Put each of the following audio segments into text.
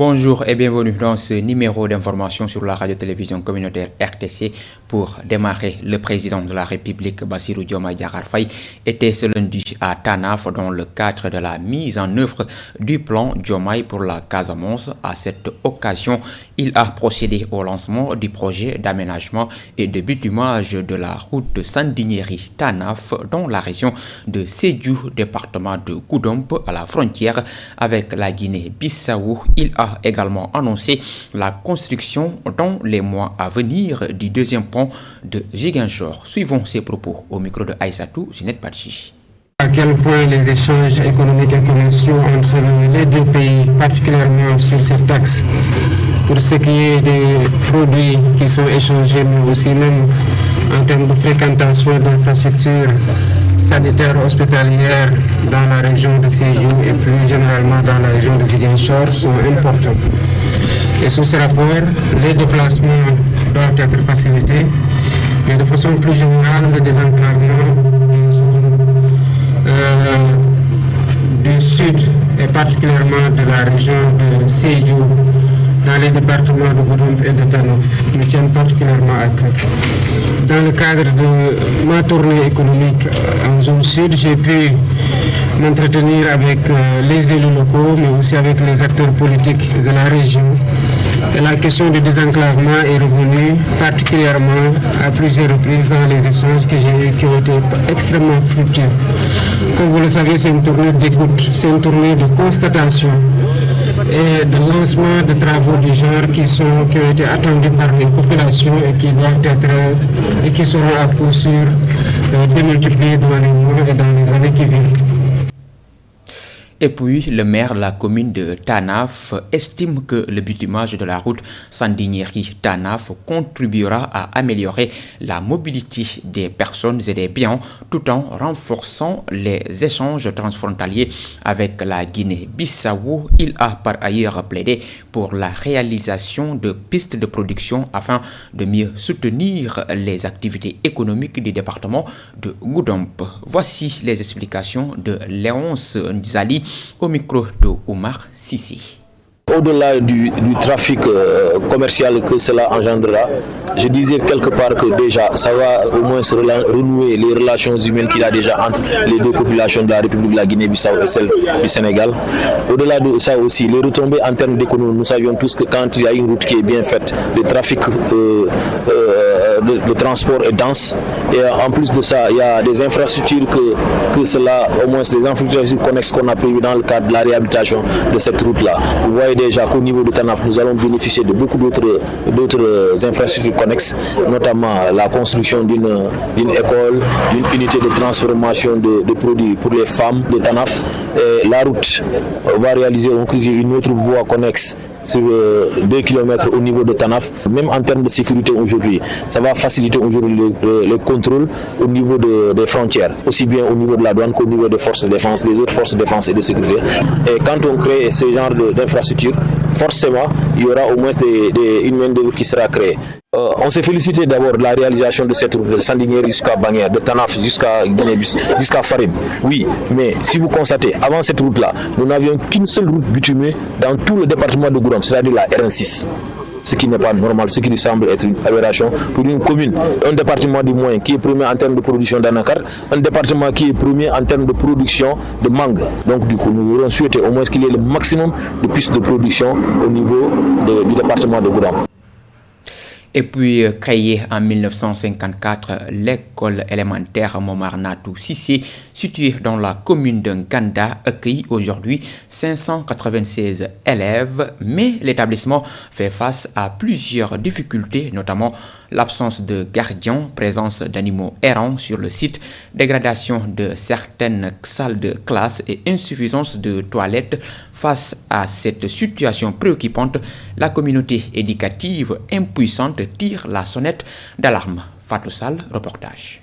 Bonjour et bienvenue dans ce numéro d'information sur la radio-télévision communautaire RTC. Pour démarrer, le président de la République, Bassirou Diomaye Diakhar Faye, était ce lundi à Tanaf dans le cadre de la mise en œuvre du plan Diomaye pour la Casamance. À cette occasion, il a procédé au lancement du projet d'aménagement et de bitumage de la route de Sandiniéry-Tanaf dans la région de Sédhiou, département de Goudomp, à la frontière avec la Guinée-Bissau. Il a également annoncé la construction dans les mois à venir du deuxième pont de Ziguinchor. Suivons ses propos au micro de Aïssatou Zinette Badji. À quel point les échanges économiques et commerciaux entre les deux pays, particulièrement sur cet axe, pour ce qui est des produits qui sont échangés, mais aussi même en termes de fréquentation d'infrastructures sanitaires hospitalières dans la région de Sédhiou et plus généralement dans la région de Ziguinchor sont importants. Et sous ce rapport, les déplacements doivent être facilités, mais de façon plus générale, le désenclavement du sud et particulièrement de la région de Sédhiou dans les départements de Goudomp et de Tanaf me tiennent particulièrement à cœur. Dans le cadre de ma tournée économique en zone sud, j'ai pu m'entretenir avec les élus locaux, mais aussi avec les acteurs politiques de la région. Et la question du désenclavement est revenue particulièrement à plusieurs reprises dans les échanges que j'ai eus qui ont été extrêmement fructueux. Comme vous le savez, c'est une tournée d'écoute, c'est une tournée de constatation et de lancement de travaux du genre qui ont été attendus par les populations et qui doivent être et qui seront à coup sûr démultipliés dans les mois et dans les années qui viennent. Et puis, le maire de la commune de Tanaf estime que le bitumage de la route Sandiniéry-Tanaf contribuera à améliorer la mobilité des personnes et des biens tout en renforçant les échanges transfrontaliers avec la Guinée-Bissau. Il a par ailleurs plaidé pour la réalisation de pistes de production afin de mieux soutenir les activités économiques du département de Goudomp. Voici les explications de Léonce Nzali au micro de Oumar Sissi. Au-delà du trafic commercial que cela engendrera, je disais quelque part que déjà ça va au moins renouer les relations humaines qu'il y a déjà entre les deux populations de la République de la Guinée-Bissau et celle du Sénégal. Au-delà de ça aussi, les retombées en termes d'économie, nous savions tous que quand il y a une route qui est bien faite, le trafic de transport est dense et en plus de ça, il y a des infrastructures que cela, au moins les infrastructures connexes qu'on a prévues dans le cadre de la réhabilitation de cette route-là. Vous voyez déjà qu'au niveau de Tanaf, nous allons bénéficier de beaucoup d'autres infrastructures connexes, notamment la construction d'une école, d'une unité de transformation de produits pour les femmes de Tanaf. Et la route va réaliser une autre voie connexe sur 2 km au niveau de Tanaf. Même en termes de sécurité aujourd'hui, ça va faciliter aujourd'hui le contrôle au niveau des frontières, aussi bien au niveau de la douane qu'au niveau des forces de défense, des autres forces de défense et de sécurité. Et quand on crée ce genre d'infrastructure, forcément, il y aura au moins une main-d'œuvre qui sera créée. On s'est félicité d'abord de la réalisation de cette route de Sandiniéry jusqu'à Banguère, de Tanaf jusqu'à Guinée-Bissau, jusqu'à Farim. Oui, mais si vous constatez, avant cette route-là, nous n'avions qu'une seule route bitumée dans tout le département de Goudomp, c'est-à-dire la RN6. Ce qui n'est pas normal, ce qui lui semble être une aberration pour une commune, un département du moins qui est premier en termes de production d'anacar, un département qui est premier en termes de production de mangue. Donc du coup, nous aurons souhaité au moins qu'il y ait le maximum de pistes de production au niveau du département de Goudomp. Et puis, créée en 1954, l'école élémentaire Momar Natou Sissé, située dans la commune de Nganda, accueille aujourd'hui 596 élèves, mais l'établissement fait face à plusieurs difficultés, notamment l'absence de gardiens, présence d'animaux errants sur le site, dégradation de certaines salles de classe et insuffisance de toilettes. Face à cette situation préoccupante, la communauté éducative impuissante tire la sonnette d'alarme. Fatou Sall, reportage.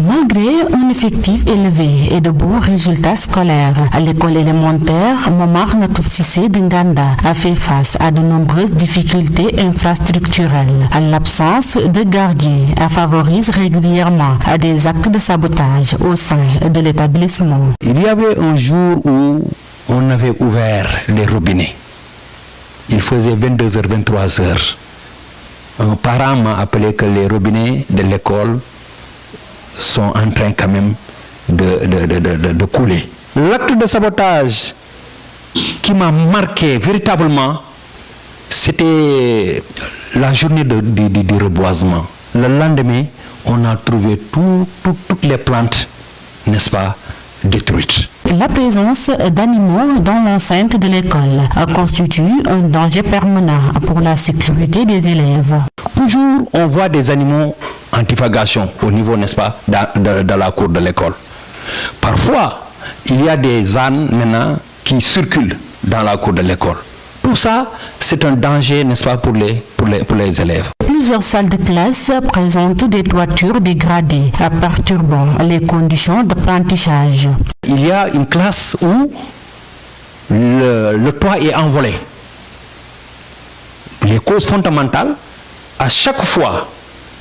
Malgré un effectif élevé et de bons résultats scolaires, l'école élémentaire Momar Natou Sissé de Nganda a fait face à de nombreuses difficultés infrastructurelles. L'absence de gardiens favorise régulièrement des actes de sabotage au sein de l'établissement. Il y avait un jour où on avait ouvert les robinets. il faisait 22h, 23h. Un parent m'a appelé que les robinets de l'école sont en train quand même de couler. L'acte de sabotage qui m'a marqué véritablement, c'était la journée du reboisement. Le lendemain, on a trouvé toutes les plantes, n'est-ce pas, détruites. La présence d'animaux dans l'enceinte de l'école constitue un danger permanent pour la sécurité des élèves. Toujours, on voit des animaux en divagation au niveau, n'est-ce pas, dans la cour de l'école. Parfois, il y a des ânes maintenant qui circulent dans la cour de l'école. Tout ça, c'est un danger, n'est-ce pas, pour les élèves. Plusieurs salles de classe présentent des toitures dégradées, perturbant les conditions d'apprentissage. Il y a une classe où le toit est envolé. Les causes fondamentales, à chaque fois,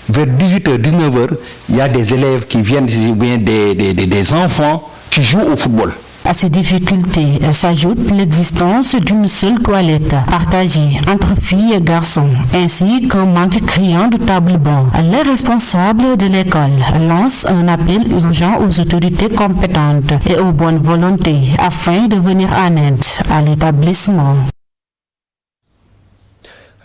vers 18h, 19h, il y a des élèves qui viennent, ou bien des enfants qui jouent au football. À ces difficultés s'ajoute l'existence d'une seule toilette partagée entre filles et garçons, ainsi qu'un manque criant de table-banc. Les responsables de l'école lancent un appel urgent aux autorités compétentes et aux bonnes volontés afin de venir en aide à l'établissement.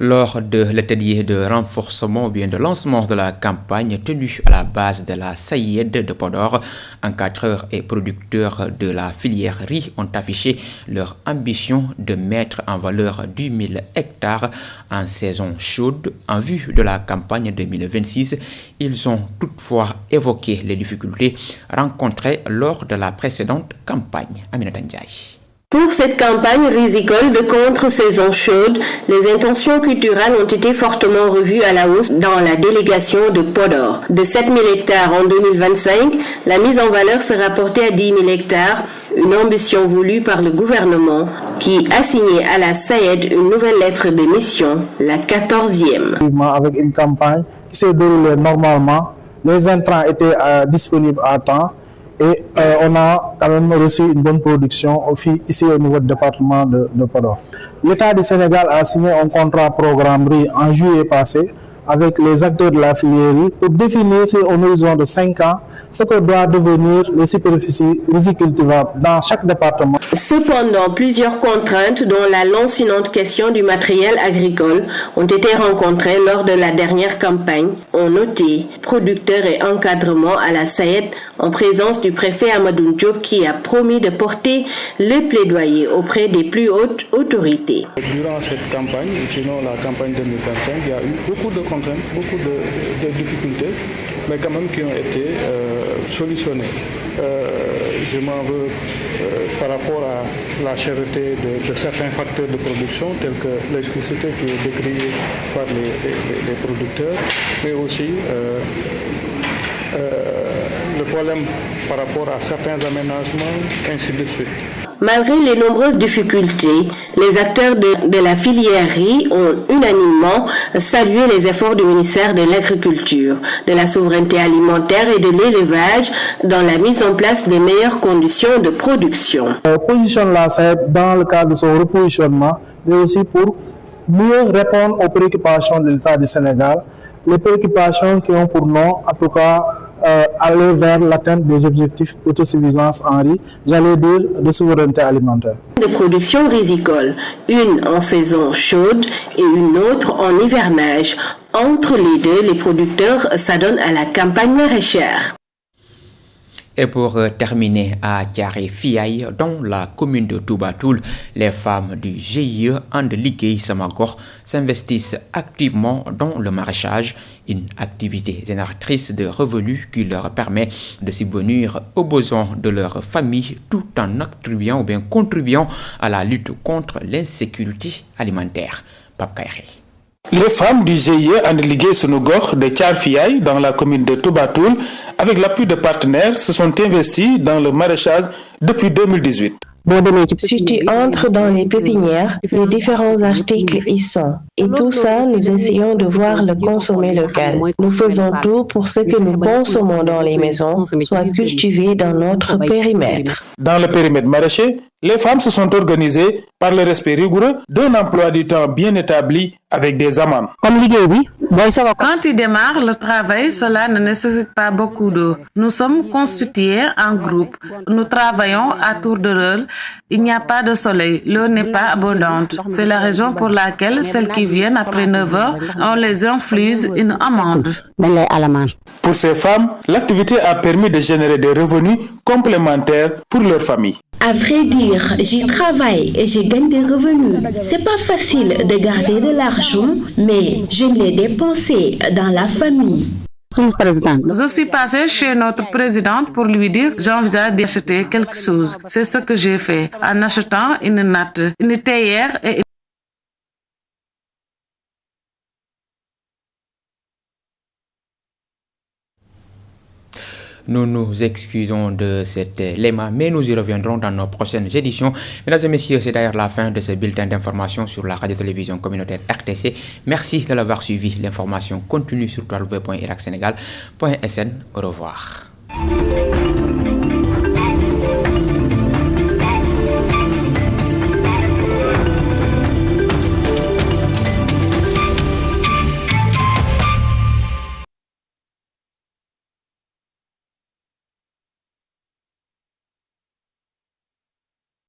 Lors de l'atelier de renforcement ou bien de lancement de la campagne tenue à la base de la SAIED de Podor, encadreurs et producteurs de la filière riz ont affiché leur ambition de mettre en valeur 10 000 hectares en saison chaude en vue de la campagne 2026. Ils ont toutefois évoqué les difficultés rencontrées lors de la précédente campagne. Aminata Ndiaye. Pour cette campagne risicole de contre-saison chaude, les intentions culturelles ont été fortement revues à la hausse dans la délégation de Podor. De 7 000 hectares en 2025, la mise en valeur sera portée à 10 000 hectares, une ambition voulue par le gouvernement qui a signé à la SAIED une nouvelle lettre de mission, la 14e. Avec une campagne qui s'est déroulée normalement, les intrants étaient disponibles à temps. Et on a quand même reçu une bonne production ici au niveau du département de Podor. L'État du Sénégal a signé un contrat programme riz en juillet passé avec les acteurs de la filière pour définir sur un horizon de 5 ans ce que doit devenir les superficies rizicultivables dans chaque département. Cependant, plusieurs contraintes, dont la lancinante question du matériel agricole, ont été rencontrées lors de la dernière campagne, ont noté producteurs et encadrement à la SAIED en présence du préfet Amadou Diop qui a promis de porter le plaidoyer auprès des plus hautes autorités. Durant cette campagne, sinon la campagne 2025, il y a eu beaucoup de contraintes, beaucoup de difficultés, mais quand même qui ont été solutionnées. Je m'en veux par rapport à la cherté de certains facteurs de production, tels que l'électricité qui est décriée par les producteurs, mais aussi le problème par rapport à certains aménagements, ainsi de suite. Malgré les nombreuses difficultés, les acteurs de la filière riz ont unanimement salué les efforts du ministère de l'Agriculture, de la souveraineté alimentaire et de l'élevage dans la mise en place des meilleures conditions de production. On positionne la SAIED dans le cadre de son repositionnement, mais aussi pour mieux répondre aux préoccupations de l'État du Sénégal, les préoccupations qui ont pour nom, en tout cas, aller vers l'atteinte des objectifs d'autosuffisance en riz, j'allais dire de souveraineté alimentaire. De production risicole, une en saison chaude et une autre en hivernage. Entre les deux, les producteurs s'adonnent à la campagne maraîchère. Et pour terminer, à Thiaré-Fiaye, dans la commune de Toubatoul, les femmes du GIE And Liggéey Sama Gox s'investissent activement dans le maraîchage, une activité génératrice de revenus qui leur permet de subvenir aux besoins de leur famille tout en attribuant ou bien contribuant à la lutte contre l'insécurité alimentaire. Pape Kairé. Les femmes du GIE And Liggéey Sunu Gox de Thiaré-Fiaye, dans la commune de Toubatoul, avec l'appui de partenaires, se sont investies dans le maraîchage depuis 2018. Si tu entres dans les pépinières, les différents articles y sont. Et tout ça, nous essayons de voir le consommer local. Nous faisons tout pour ce que nous consommons dans les maisons soit cultivé dans notre périmètre. Dans le périmètre maraîcher, les femmes se sont organisées par le respect rigoureux d'un emploi du temps bien établi avec des amendes. Quand il démarre le travail, cela ne nécessite pas beaucoup d'eau. Nous sommes constitués en groupe. Nous travaillons à tour de rôle. Il n'y a pas de soleil. L'eau n'est pas abondante. C'est la raison pour laquelle celles qui viennent après 9 heures, on les inflige une amende. Pour ces femmes, l'activité a permis de générer des revenus complémentaires pour leur famille. À vrai dire, j'y travaille et je gagne des revenus. C'est pas facile de garder de l'argent, mais je l'ai dépensé dans la famille. Je suis passée chez notre présidente pour lui dire que j'envisage d'acheter quelque chose. C'est ce que j'ai fait en achetant une natte, une théière et Nous nous excusons de cet léma, mais nous y reviendrons dans nos prochaines éditions. Mesdames et messieurs, c'est d'ailleurs la fin de ce bulletin d'information sur la radio-télévision communautaire RTC. Merci de l'avoir suivi. L'information continue sur www.iracsenegal.sn. Au revoir.